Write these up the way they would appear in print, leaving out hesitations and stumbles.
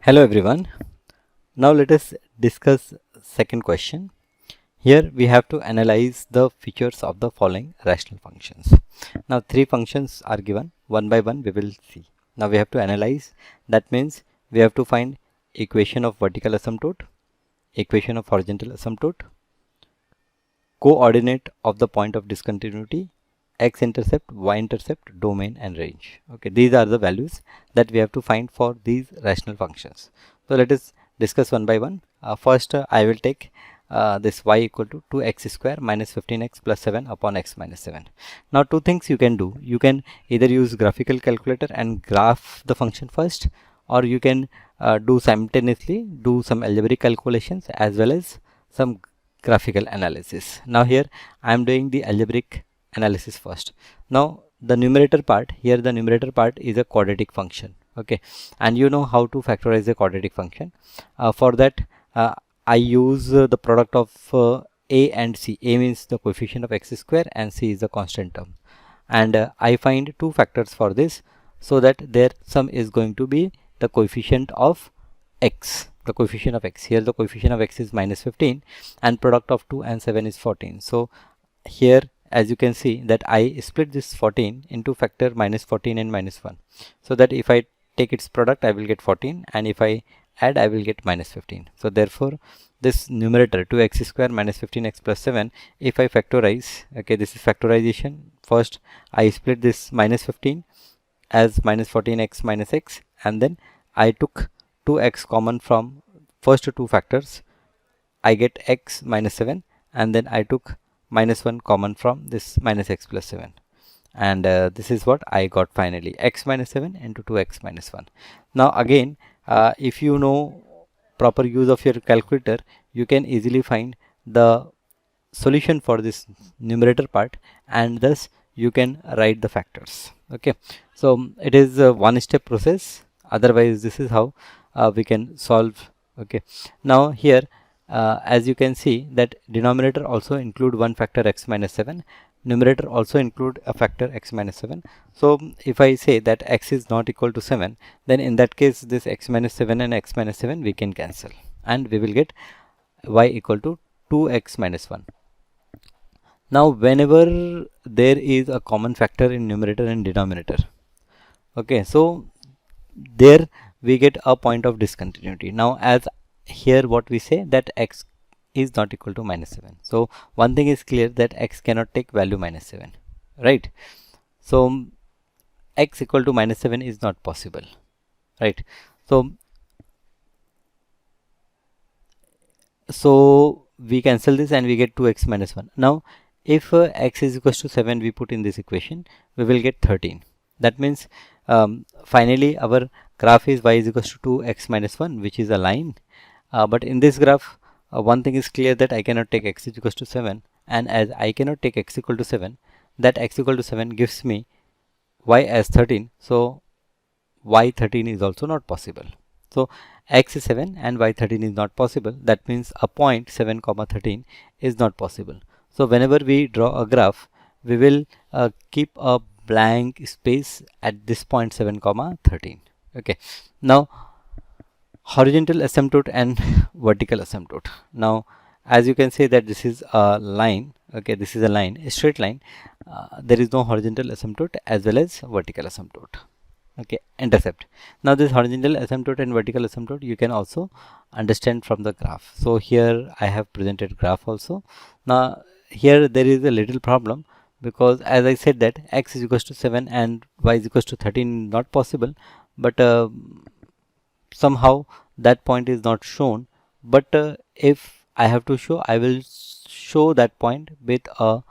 Hello everyone. Now let us discuss second question. Here we have to analyze the features of the following rational functions. Now three functions are given. One by one we will see. Now we have to analyze. That means we have to find equation of vertical asymptote, equation of horizontal asymptote, coordinate of the point of discontinuity, x-intercept, y-intercept, domain and range. Okay, these are the values that we have to find for these rational functions. So let us discuss one by one. First I will take this y equal to 2x square minus 15x plus 7 upon x minus 7. Now two things you can do. You can either use graphical calculator and graph the function first, or you can do simultaneously do some algebraic calculations as well as some graphical analysis. Now here I am doing the algebraic analysis first. Now the numerator part, here the numerator part is a quadratic function. Okay, and you know how to factorize a quadratic function. For that I use the product of a and c. A means the coefficient of x square and c is the constant term, and I find two factors for this, so that their sum is going to be the coefficient of x. The coefficient of x, here the coefficient of x is minus 15 and product of 2 and 7 is 14. So here as you can see that I split this 14 into factor minus 14 and minus 1, so that if I take its product I will get 14, and if I add I will get minus 15. So therefore this numerator 2x square minus 15x plus 7, if I factorize, okay, this is factorization. First I split this minus 15 as minus 14x minus x, and then I took 2x common from first two factors, I get x minus 7, and then I took minus 1 common from this minus x plus 7, and this is what I got finally, x minus 7 into 2x minus 1. Now again if you know proper use of your calculator, you can easily find the solution for this numerator part, and thus you can write the factors. Okay, so it is a one step process, otherwise this is how we can solve. Okay, now here as you can see that denominator also include one factor x minus 7, numerator also include a factor x minus 7. So if I say that x is not equal to 7, then in that case this x minus 7 and x minus 7 we can cancel, and we will get y equal to 2x minus 1. Now whenever there is a common factor in numerator and denominator, okay, so there we get a point of discontinuity. Now as here what we say that x is not equal to minus 7. So one thing is clear, that x cannot take value minus 7, right? So x equal to minus 7 is not possible, right? So we cancel this and we get 2x minus 1. Now if x is equal to 7 we put in this equation, we will get 13. That means finally our graph is y is equal to 2x minus 1, which is a line, but in this graph one thing is clear, that I cannot take x is equal to 7, and as I cannot take x equal to 7, that x equal to 7 gives me y as 13. So y 13 is also not possible. So x is 7 and y 13 is not possible. That means a point 7 comma 13 is not possible. So whenever we draw a graph, we will keep a blank space at this point 7 comma 13. Okay, now horizontal asymptote and vertical asymptote. Now as you can see that this is a line. Okay, this is a line, a straight line. There is no horizontal asymptote as well as vertical asymptote. Okay, intercept. Now this horizontal asymptote and vertical asymptote you can also understand from the graph. So here I have presented graph also. Now here there is a little problem, because as I said that x is equal to 7 and y is equal to 13 not possible, but somehow that point is not shown. But if I have to show, I will show that point with a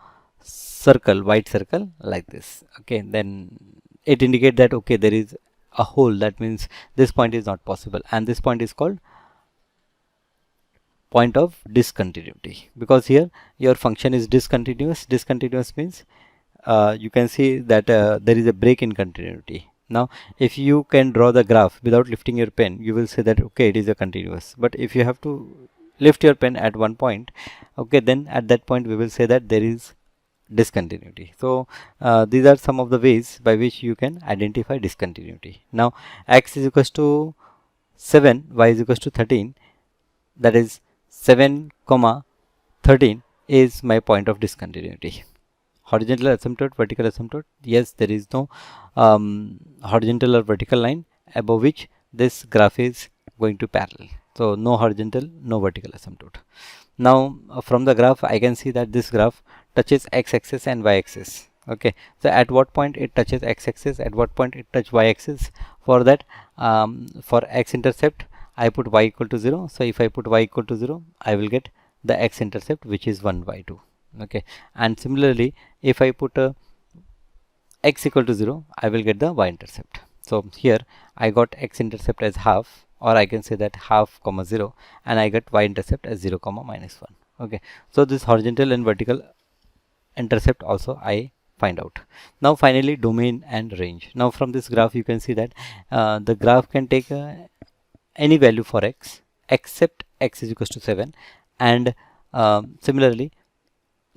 circle, white circle like this. Okay, then it indicates that okay, there is a hole, that means this point is not possible, and this point is called point of discontinuity, because here your function is discontinuous. Discontinuous means you can see that there is a break in continuity. Now if you can draw the graph without lifting your pen, you will say that okay, it is a continuous. But if you have to lift your pen at one point, okay, then at that point we will say that there is discontinuity. So these are some of the ways by which you can identify discontinuity. Now x is equals to 7, y is equals to 13, that is 7 comma 13 is my point of discontinuity. Horizontal asymptote, vertical asymptote, yes, there is no horizontal or vertical line above which this graph is going to parallel. So no horizontal, no vertical asymptote. Now from the graph I can see that this graph touches x-axis and y-axis. Okay, so at what point it touches x-axis, at what point it touches y-axis? For that, for x-intercept I put y equal to 0. So if I put y equal to 0, I will get the x-intercept, which is 1 by 2. Okay, and similarly if I put x equal to 0, I will get the y-intercept. So here I got x-intercept as half, or I can say that half comma 0, and I get y-intercept as 0 comma minus 1. Okay, so this horizontal and vertical intercept also I find out. Now finally domain and range. Now from this graph you can see that the graph can take any value for x except x is equals to 7, and similarly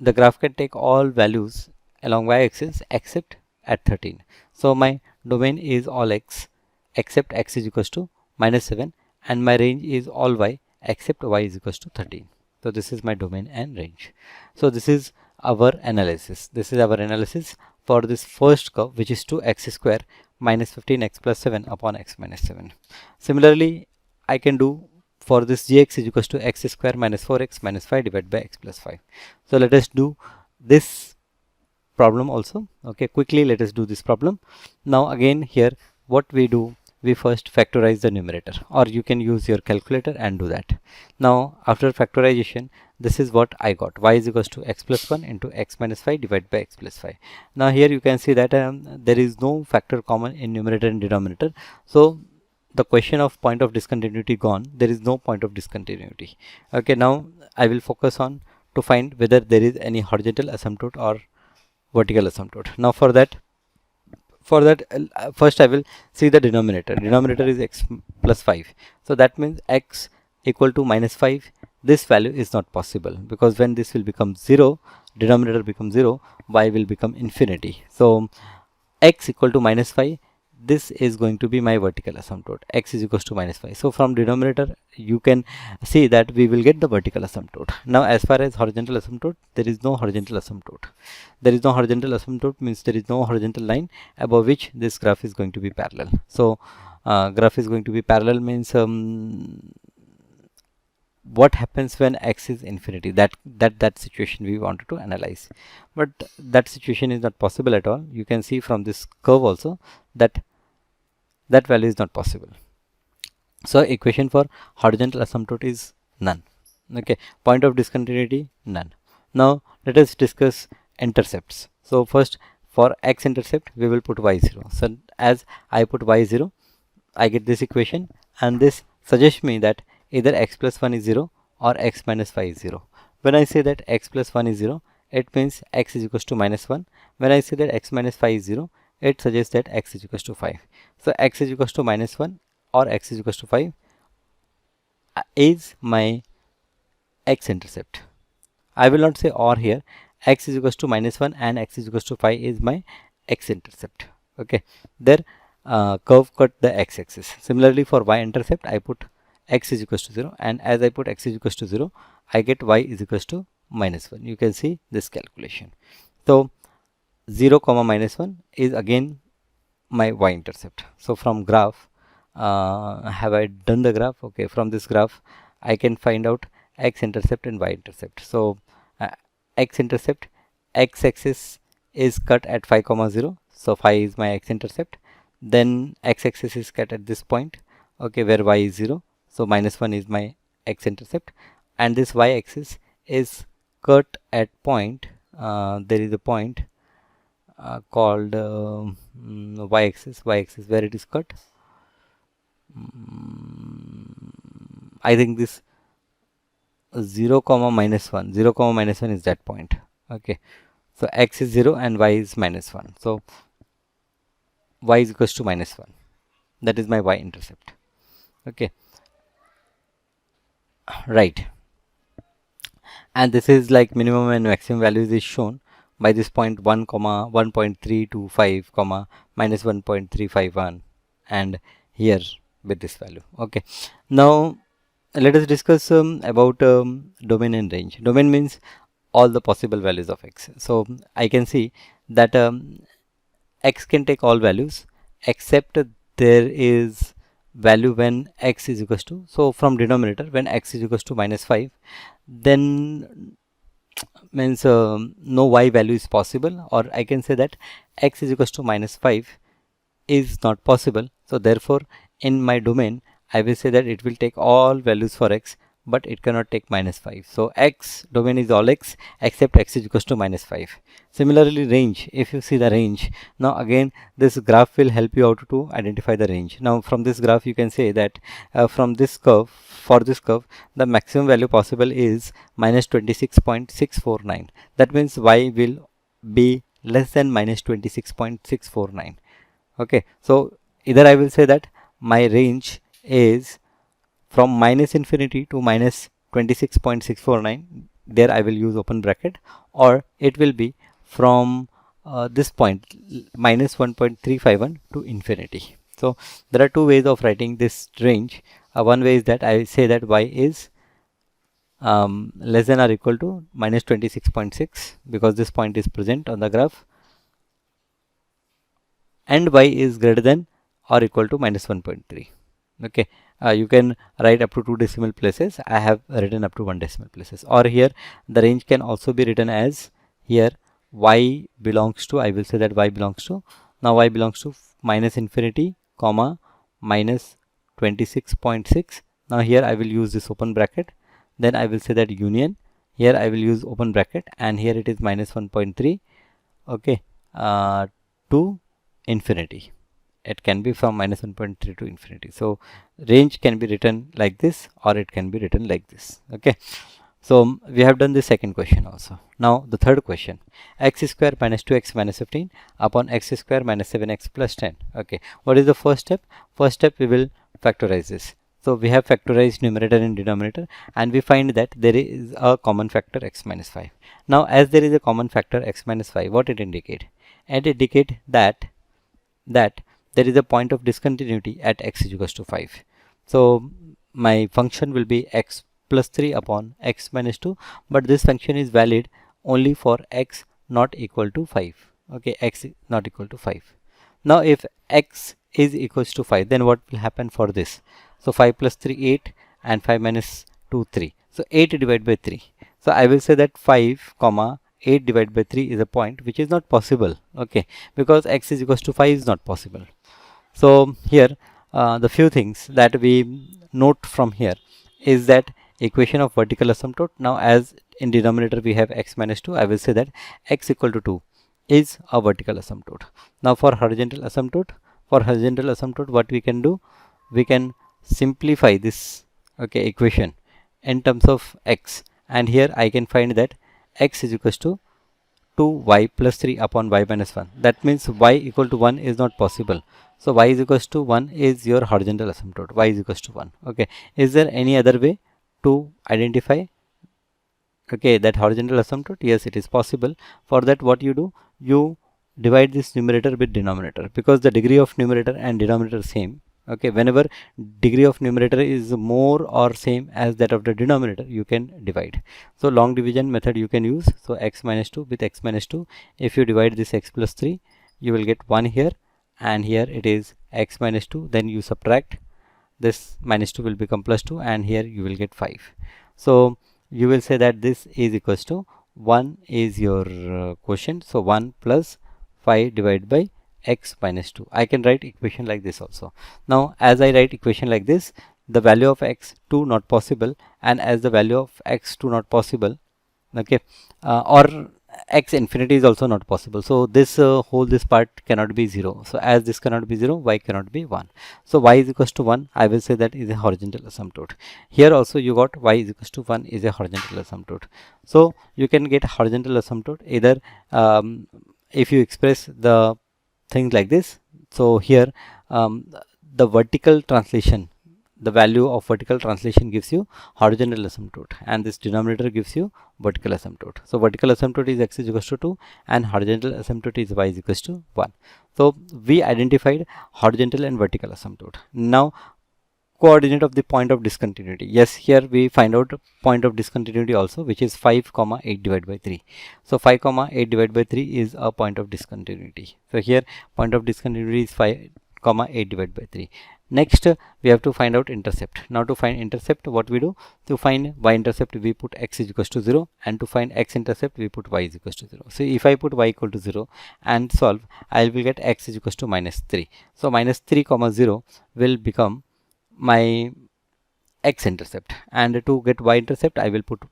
the graph can take all values along y-axis except at 13. So my domain is all x except x is equals to minus 7, and my range is all y except y is equals to 13. So this is my domain and range. So this is our analysis. This is our analysis for this first curve, which is 2x square minus 15x plus 7 upon x minus 7. Similarly, I can do for this gx is equals to x square minus 4x minus 5 divided by x plus 5. So let us do this problem also. Okay, quickly let us do this problem. Now again here what we do, we first factorize the numerator, or you can use your calculator and do that. Now after factorization, this is what I got: y is equals to x plus 1 into x minus 5 divided by x plus 5. Now here you can see that there is no factor common in numerator and denominator, so the question of point of discontinuity gone. There is no point of discontinuity. Okay, now I will focus on to find whether there is any horizontal asymptote or vertical asymptote. Now for that first I will see the denominator. Denominator is x plus 5, so that means x equal to minus 5. This value is not possible, because when this will become 0, denominator becomes 0, y will become infinity. So x equal to minus 5, this is going to be my vertical asymptote. X is equals to minus 5. So from denominator you can see that we will get the vertical asymptote. Now as far as horizontal asymptote, there is no horizontal asymptote. There is no horizontal asymptote means there is no horizontal line above which this graph is going to be parallel. So graph is going to be parallel means what happens when x is infinity? That situation we wanted to analyze, but that situation is not possible at all. You can see from this curve also that that value is not possible. So equation for horizontal asymptote is none. Okay, point of discontinuity none. Now let us discuss intercepts. So first for x intercept we will put y0. So as I put y0, I get this equation, and this suggests me that either x plus 1 is 0 or x minus 5 is 0. When I say that x plus 1 is 0, it means x is equals to minus 1. When I say that x minus 5 is 0, it suggests that x is equals to 5. So x is equals to minus 1 or x is equals to 5 is my x intercept. I will not say or here. X is equals to minus 1 and x is equals to 5 is my x intercept. Okay, there curve cut the x-axis. Similarly for y-intercept, I put x is equals to 0, and as I put x is equals to 0, I get y is equals to minus 1. You can see this calculation. So 0 comma minus 1 is again my y-intercept. So from graph, have I done the graph? Okay, from this graph I can find out x-intercept and y-intercept. So x-intercept, x-axis is cut at 5 comma 0, so 5 is my x-intercept. Then x-axis is cut at this point, okay, where y is 0, so minus 1 is my x-intercept, and this y-axis is cut at point, there is a point called y-axis where it is cut. I think this 0 comma minus 1 is that point. Okay, so x is 0 and y is minus 1, so y is equals to minus 1. That is my y-intercept. Okay, right, and this is like minimum and maximum values is shown by this point 1 comma 1.325 comma minus 1.351, and here with this value. Okay, now let us discuss about domain and range. Domain means all the possible values of x. So I can see that x can take all values except there is value when x is equals to, so from denominator when x is equals to -5, then means no y value is possible, or I can say that x is equals to -5 is not possible. So therefore in my domain I will say that it will take all values for x, but it cannot take -5. So x domain is all x except x is equals to -5. Similarly range, if you see the range, now again this graph will help you out to identify the range. Now from this graph you can say that from this curve, for this curve the maximum value possible is -26.649. that means y will be less than -26.649. Okay, so either I will say that my range is from -infinity to -26.649, there I will use open bracket, or it will be from this point -1.351 to infinity. So there are two ways of writing this range. One way is that I say that y is less than or equal to -26.6 because this point is present on the graph, and y is greater than or equal to -1.3. Okay, you can write up to 2 decimal places. I have written up to 1 decimal places, or here the range can also be written as, here y belongs to, I will say that y belongs to, now y belongs to -infinity comma -26.6. now here I will use this open bracket, then I will say that union, here I will use open bracket, and here it is -1.3. okay, to infinity. It can be from -1.3 to infinity. So range can be written like this, or it can be written like this. Okay, so we have done the second question also. Now the third question, x square minus 2x minus 15 upon x square minus 7x plus 10. Okay, what is the first step? First step, we will factorize this. So we have factorized numerator and denominator, and we find that there is a common factor x minus 5. Now as there is a common factor x minus 5, what it indicate? It indicate that there is a point of discontinuity at x is equals to 5. So my function will be x plus 3 upon x minus 2, but this function is valid only for x not equal to 5. Okay, x is not equal to 5. Now if x is equals to 5, then what will happen for this? So 5 plus 3 8, and 5 minus 2 3. So 8 divided by 3. So I will say that 5 comma 8 divided by 3 is a point which is not possible. Okay, because x is equals to 5 is not possible. So here the few things that we note from here is that equation of vertical asymptote. Now as in denominator we have x minus 2, I will say that x equal to 2 is a vertical asymptote. Now for horizontal asymptote, what we can do, we can simplify this, okay, equation in terms of x, and here I can find that x is equals to 2y plus 3 upon y minus 1. That means y equal to 1 is not possible. So y is equals to 1 is your horizontal asymptote. Y is equals to 1. Okay, is there any other way to identify, okay, that horizontal asymptote? Yes, it is possible. For that, what you do, you divide this numerator with denominator, because the degree of numerator and denominator same. Okay, whenever degree of numerator is more or same as that of the denominator, you can divide. So long division method you can use. So x minus 2 with x minus 2, if you divide this x plus 3, you will get 1 here, and here it is x minus 2, then you subtract this, minus 2 will become plus 2, and here you will get 5. So you will say that this is equals to 1 is your quotient. So 1 plus 5 divided by x minus 2. I can write equation like this also. Now as I write equation like this, the value of x2 not possible, and as the value of x2 not possible, okay, or x infinity is also not possible. So this whole this part cannot be 0. So as this cannot be 0, y cannot be 1. So y is equals to 1, I will say that is a horizontal asymptote. Here also you got y is equals to 1 is a horizontal asymptote. So you can get horizontal asymptote either if you express the things like this. So here the vertical translation, the value of vertical translation gives you horizontal asymptote, and this denominator gives you vertical asymptote. So vertical asymptote is x is equals to 2, and horizontal asymptote is y is equals to 1. So we identified horizontal and vertical asymptote. Now coordinate of the point of discontinuity. Yes, here we find out point of discontinuity also, which is 5 comma 8 divided by 3. So 5 comma 8 divided by 3 is a point of discontinuity. So here point of discontinuity is 5 comma 8 divided by 3. Next we have to find out intercept. Now to find intercept, what we do, to find y intercept we put x is equals to 0, and to find x intercept we put y is equals to 0. So if I put y equal to 0 and solve, I will get x is equals to minus 3. So minus 3 comma 0 will become my x intercept, and to get y intercept I will put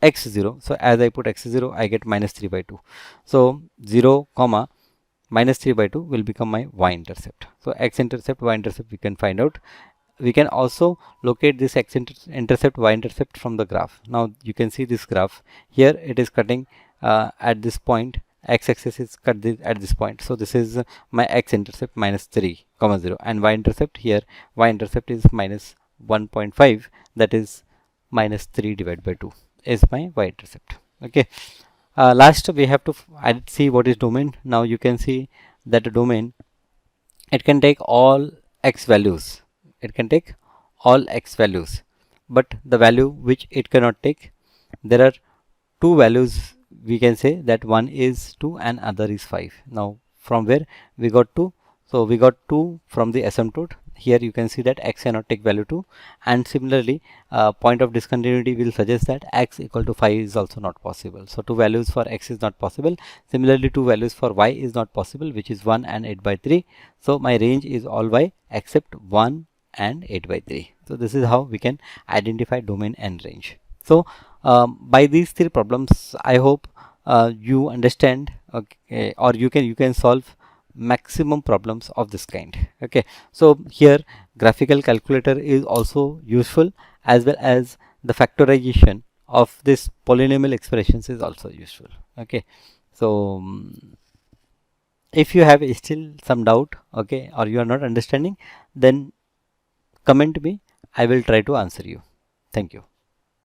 x 0. So as I put x 0, I get minus 3 by 2. So 0 comma minus 3 by 2 will become my y intercept. So x intercept, y intercept we can find out. We can also locate this x intercept, y intercept from the graph. Now you can see this graph here, it is cutting at this point, x-axis is cut at this point. So this is my x intercept minus 3 comma 0, and y intercept here, y intercept is minus 1.5, that is minus 3 divided by 2 is my y intercept. Okay. Last we have to see what is domain. Now you can see that the domain, it can take all x values, it can take all x values, but the value which it cannot take, there are two values, we can say that one is 2 and other is 5. Now from where we got 2? So we got 2 from the asymptote. Here you can see that x cannot take value 2, and similarly point of discontinuity will suggest that x equal to 5 is also not possible. So two values for x is not possible. Similarly two values for y is not possible, which is 1 and 8 by 3. So my range is all y except 1 and 8 by 3. So this is how we can identify domain and range. So by these three problems, I hope you understand, okay, or you can solve maximum problems of this kind. Okay, so here graphical calculator is also useful, as well as the factorization of this polynomial expressions is also useful. Okay, so if you have still some doubt, okay, or you are not understanding, then comment me, I will try to answer you. Thank you.